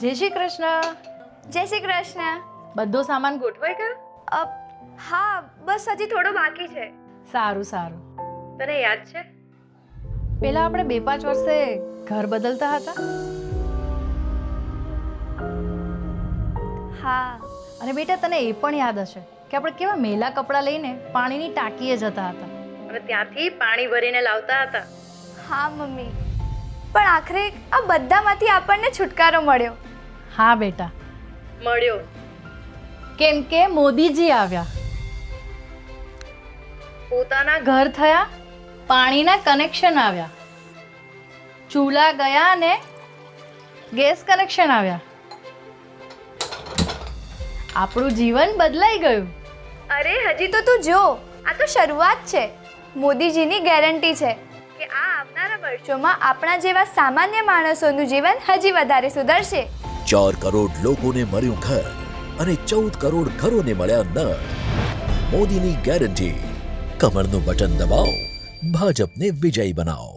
જય શ્રી કૃષ્ણ. જય શ્રી કૃષ્ણ. બધો સામાન ગોઠવાઈ ગયો? હા, બસ હજી થોડો બાકી છે. સારું સારું. તને યાદ છે પેલા આપણે 2-5 વર્ષે ઘર બદલતા હતા? હા. અને બેટા તને એ પણ યાદ હશે કે આપણે કેવા મેલા કપડાં લઈને પાણીની ટાંકીએ જતા હતા અને ત્યાંથી પાણી ભરીને લાવતા હતા. હા મમ્મી, પણ આખરે આ બધામાંથી આપણને છુટકારો મળ્યો. હા બેટા, મળ્યો. કેમ કે મોદીજી આવ્યા, પોતાના ઘર થયા, પાણીના કનેક્શન આવ્યા, ચૂલા ગયા અને ગેસ કનેક્શન આવ્યા. આપણું જીવન બદલાઈ ગયું. અરે હજી તો તું જો, આ તો શરૂઆત છે. મોદીજીની ગેરંટી છે કે આ આવનારા વર્ષોમાં આપણા જેવા સામાન્ય માણસોનું જીવન હજી વધારે સુધરશે. 4 કરોડ લોકોને મળ્યું ઘર અને 14 કરોડ ઘરોને મળ્યા નળ. મોદીની ગેરંટી. કમરનું બટન દબાવો, ભાજપને વિજયી બનાવો.